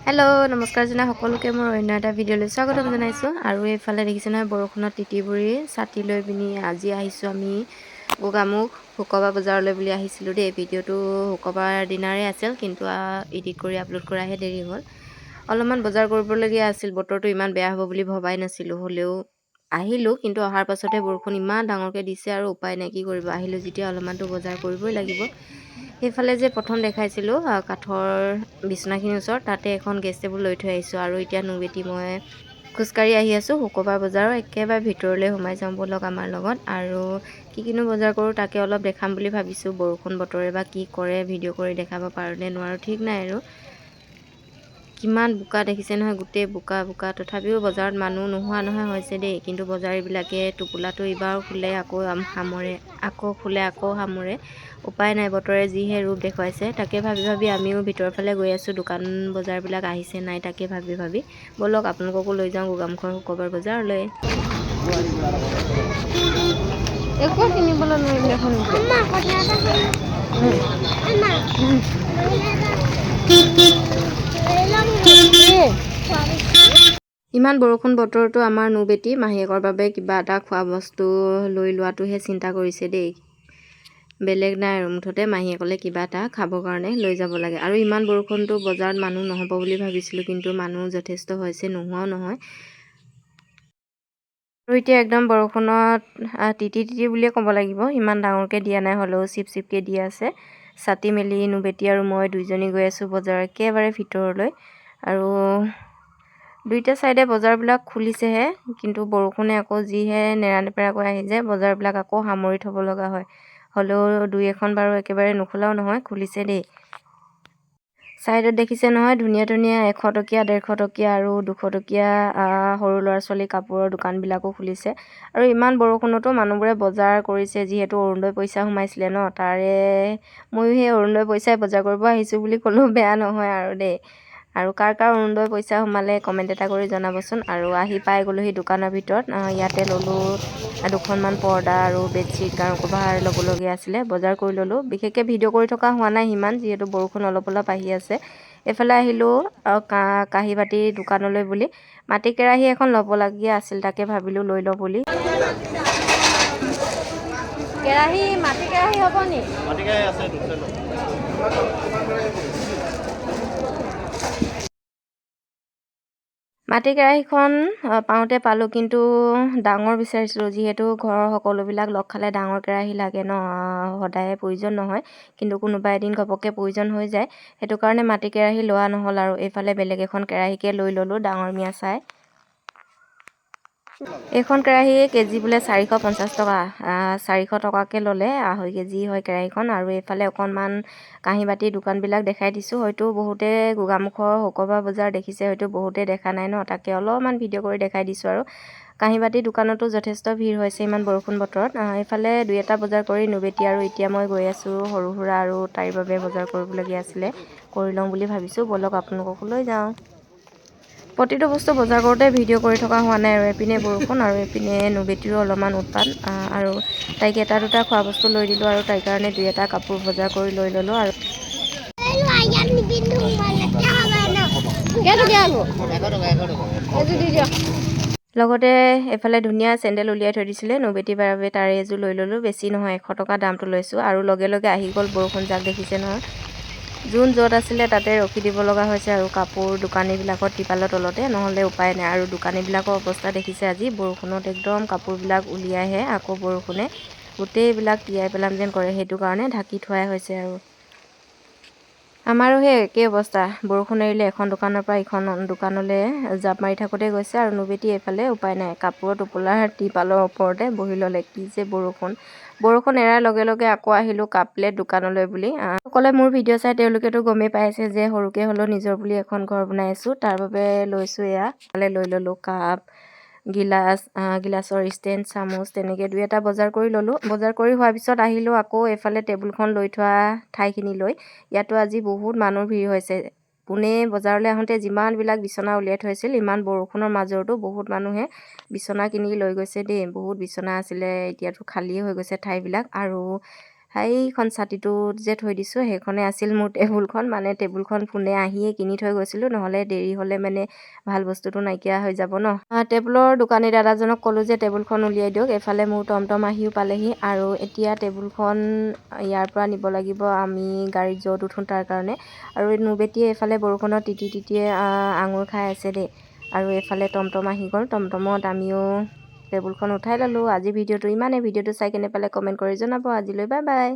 Hello' নমস্কাৰ জনাই সকলোকে মোৰ অন্য এটা ভিডিঅ'লৈ স্বাগতম জনাইছোঁ। আৰু এইফালে দেখিছে নহয় বৰষুণত তিতিবুৰি ছাতি লৈ পিনি আজি আহিছোঁ আমি গোগামুখ শুক্ৰবাৰ বজাৰলৈ বুলি আহিছিলোঁ দেই। ভিডিঅ'টো শুক্ৰবাৰ দিনাৰে আছিল, কিন্তু এডিট কৰি আপলোড কৰাহে দেৰি হ'ল। অলপমান বজাৰ কৰিবলগীয়া আছিল, বতৰটো ইমান বেয়া হ'ব বুলি ভবাই নাছিলোঁ। হ'লেও আহিলোঁ, কিন্তু অহাৰ পাছতে বৰষুণ ইমান ডাঙৰকৈ দিছে আৰু উপায় নাই, কি কৰিব। আহিলোঁ যেতিয়া অলপমানতো বজাৰ কৰিবই লাগিব। সেইফালে যে প্ৰথম দেখাইছিলোঁ কাঠৰ বিচনাখিনিৰ ওচৰত, তাতে এখন গেছ টেবুল লৈ থৈ আহিছোঁ। আৰু এতিয়া নুবেটি মই খোজকাঢ়ি আহি আছোঁ শুক্ৰবাৰ বজাৰৰ একেবাৰে ভিতৰলৈ সোমাই যাওঁ ব'লক আমাৰ লগত। আৰু কিনো বজাৰ কৰোঁ তাকে অলপ দেখাম বুলি ভাবিছোঁ। বৰষুণ বতৰে বা কি কৰে, ভিডিঅ' কৰি দেখাব পাৰোঁ নে নোৱাৰোঁ ঠিক নাই। আৰু কিমান বোকা দেখিছে নহয়, গোটেই বোকা বোকা। তথাপিও বজাৰত মানুহ নোহোৱা নহয় হৈছে দেই, কিন্তু বজাৰীবিলাকে টোপোলাটো এইবাৰ খোলে আকৌ সামৰে, আকৌ খোলে আকৌ সামৰে। উপায় নাই, বতৰে যিহে ৰূপ দেখুৱাইছে। তাকে ভাবি ভাবি আমিও ভিতৰৰ ফালে গৈ আছোঁ, দোকান বজাৰবিলাক আহিছে নাই তাকে ভাবি ভাবি। ব'লক আপোনালোককো লৈ যাওঁ গোগামুখৰ শুক্ৰবাৰ বজাৰলৈ। একো কিনিবলৈ নোৱাৰিলে এখন ইমান বৰষুণ বতৰতো আমাৰ নুবেটি মাহীয়েকৰ বাবে কিবা এটা খোৱা বস্তু লৈ লোৱাটোহে চিন্তা কৰিছে দেই। বেলেগ নাই আৰু, মুঠতে মাহীয়েকলে কিবা এটা খাবৰ কাৰণে লৈ যাব লাগে। আৰু ইমান বৰষুণটো বজাৰত মানুহ নহ'ব বুলি ভাবিছিলোঁ, কিন্তু মানুহ যথেষ্ট হৈছে, নোহোৱাও নহয়। আৰু এতিয়া একদম বৰষুণত তিতি তিতি বুলিয়ে ক'ব লাগিব, ইমান ডাঙৰকৈ দিয়া নাই, হ'লেও চিপ চিপকৈ দি আছে। ছাতি মেলি নুবেটি আৰু মই দুইজনী গৈ আছোঁ বজাৰ একেবাৰে ভিতৰলৈ। আৰু দুইটা ছাইডে বজাৰবিলাক খুলিছেহে, কিন্তু বৰষুণে আকৌ যিহে নেৰানেপেৰাকৈ আহি যায়, বজাৰবিলাক আকৌ সামৰি থ'ব লগা হয়। হ'লেও দুই এখন বাৰু একেবাৰে নোখোলাও নহয়, খুলিছে দেই। ছাইডত দেখিছে নহয় ধুনীয়া ধুনীয়া 100 টকীয়া 150 টকীয়া আৰু 200 টকীয়া সৰু ল'ৰা ছোৱালী কাপোৰৰ দোকানবিলাকো খুলিছে। আৰু ইমান বৰষুণতো মানুহবোৰে বজাৰ কৰিছে, যিহেতু অৰুণোদয় পইচা সোমাইছিলে ন, তাৰে ময়ো সেই অৰুণোদয় পইচাই বজাৰ কৰিব আহিছোঁ বুলি ক'লেও বেয়া নহয় আৰু দেই। আৰু কাৰ কাৰ অৰুণোদয় পইচা সোমালে কমেণ্ট এটা কৰি জনাবচোন। আৰু আহি পাই গ'লোহি দোকানৰ ভিতৰত। ইয়াতে ল'লোঁ দুখনমান পৰ্দা আৰু বেডশ্বীট, গাৰু কভাৰ ল'বলগীয়া আছিলে, বজাৰ কৰি ল'লোঁ। বিশেষকৈ ভিডিঅ' কৰি থকা হোৱা নাই সিমান, যিহেতু বৰষুণ অলপ অলপ আহি আছে। এইফালে আহিলোঁ কাঁহী বাতি দোকানলৈ বুলি। মাটি কেৰাহী এখন ল'বলগীয়া আছিল, তাকে ভাবিলোঁ লৈ লওঁ বুলি। কেৰাহী, মাটি কেৰাহী হ'ব নি? মাটি কেৰাহী আছে। মাটি কেৰাহীখন পাওঁতে পালোঁ, কিন্তু ডাঙৰ বিচাৰিছিলোঁ, যিহেতু ঘৰৰ সকলোবিলাক লগ খালে ডাঙৰ কেৰাহী লাগে ন, সদায়ে প্ৰয়োজন নহয়, কিন্তু কোনোবা এদিন ঘপককৈ প্ৰয়োজন হৈ যায়। সেইটো কাৰণে মাটি কেৰাহী লোৱা নহ'ল আৰু এইফালে বেলেগ এখন কেৰাহীকে লৈ ল'লোঁ ডাঙৰ মিয়া চাই। এইখন কেৰাহী কেজি বোলে 450 টকা, 400 টকাকৈ ল'লে, 2.5 কেজি হয় কেৰাহীখন। আৰু এইফালে অকণমান কাঁহী বাতি দোকানবিলাক দেখাই দিছোঁ, হয়তো বহুতে গোগামুখৰ শুক্ৰবাৰ বজাৰ দেখিছে, হয়তো বহুতে দেখা নাই ন, তাকে অলপমান ভিডিঅ' কৰি দেখাই দিছোঁ। আৰু কাঁহী বাতি দোকানতো যথেষ্ট ভিৰ হৈছে ইমান বৰষুণ বতৰত। এইফালে দুই এটা বজাৰ কৰি নুবেটি আৰু এতিয়া মই গৈ আছোঁ সৰু সুৰা আৰু তাইৰ বাবে বজাৰ কৰিবলগীয়া আছিলে, কৰি লওঁ বুলি ভাবিছোঁ। ব'লক আপোনালোককো লৈ যাওঁ। প্ৰতিটো বস্তু বজাৰ কৰোঁতে ভিডিঅ' কৰি থকা হোৱা নাই আৰু, এপিনে বৰষুণ আৰু এপিনে নুবেটিৰো অলপমান উৎপাত। আৰু তাইক এটা দুটা খোৱা বস্তু লৈ দিলোঁ, আৰু তাইৰ কাৰণে দুই এটা কাপোৰ বজাৰ কৰি লৈ ল'লোঁ। আৰু লগতে এফালে ধুনীয়া চেণ্ডেল উলিয়াই থৈ দিছিলে, নুবেটিৰ বাবে তাৰে এযোৰ লৈ ল'লোঁ। বেছি নহয়, 100 টকা দামটো লৈছোঁ। আৰু লগে লগে আহি গ'ল বৰষুণ জাক, দেখিছে নহয়। যোন য'ত আছিলে তাতে ৰখি দিব লগা হৈছে, আৰু কাপোৰ দোকানীবিলাকৰ টিপালৰ তলতে, নহ'লে উপায় নাই। আৰু দোকানীবিলাকৰ অৱস্থা দেখিছে আজি, বৰষুণত একদম কাপোৰবিলাক উলিয়াইহে আকৌ বৰষুণে গোটেইবিলাক তিয়াই পেলাম যেন কৰে, সেইটো কাৰণে ঢাকি থোৱাই হৈছে। আৰু আমাৰো সেই একেই অৱস্থা, বৰষুণ এৰিলে এখন দোকানৰ পৰা ইখন দোকানলৈ জাপ মাৰি থাকোঁতে গৈছে। আৰু নুবেটি এইফালে উপায় নাই, কাপোৰৰ টোপোলাৰ টিপালৰ ওপৰতে বহি ল'লে। কি যে বৰষুণ এৰাৰ লগে লগে আকৌ আহিলোঁ কাপ প্লেট দোকানলৈ বুলি। সকলোৱে মোৰ ভিডিঅ' চাই তেওঁলোকেতো গমেই পাইছে যে সৰুকৈ হ'লেও নিজৰ বুলি এখন ঘৰ বনাই আছোঁ, তাৰ বাবে লৈছোঁ। এয়া লৈ ল'লোঁ কাপ, গিলাচৰ ষ্টেণ্ড, চামুচ, তেনেকৈ দুই এটা বজাৰ কৰি ল'লোঁ। বজাৰ কৰি হোৱাৰ পিছত আহিলোঁ আকৌ এইফালে টেবুলখন লৈ থোৱা ঠাইখিনি লৈ। ইয়াতো আজি বহুত মানুহ ভিৰ হৈছে। পোনে বজাৰলৈ আহোঁতে যিমানবিলাক বিচনা উলিয়াই থৈছিল, ইমান বৰষুণৰ মাজতো বহুত মানুহে বিচনা কিনি লৈ গৈছে দেই। বহুত বিচনা আছিলে, এতিয়াতো খালী হৈ গৈছে ঠাইবিলাক। আৰু সেইখন ছাতিটোত যে থৈ দিছোঁ সেইখনে আছিল মোৰ টেবুলখন। মানে টেবুলখন ফোনে আহিয়ে কিনি থৈ গৈছিলোঁ, নহ'লে দেৰি হ'লে মানে ভাল বস্তুটো নাইকিয়া হৈ যাব ন। টেবুলৰ দোকানী দাদাজনক ক'লোঁ যে টেবুলখন উলিয়াই দিয়ক। এফালে মোৰ টমটম আহিও পালেহি আৰু এতিয়া টেবুলখন ইয়াৰ পৰা নিব লাগিব আমি গাড়ীত য'ত উঠোঁ তাৰ কাৰণে। আৰু নুবেটিয়ে এইফালে বৰষুণত তিতিয়ে আঙুৰ খাই আছে দেই। আৰু এইফালে টমটম আহি গ'ল, টমটমত আমিও টেবুলখন উঠাই ল'লোঁ। আজি ভিডিঅ'টো ইমানেই। ভিডিঅ'টো চাই কেনে পালে কমেণ্ট কৰি জনাব। আজিলৈ বাই বাই।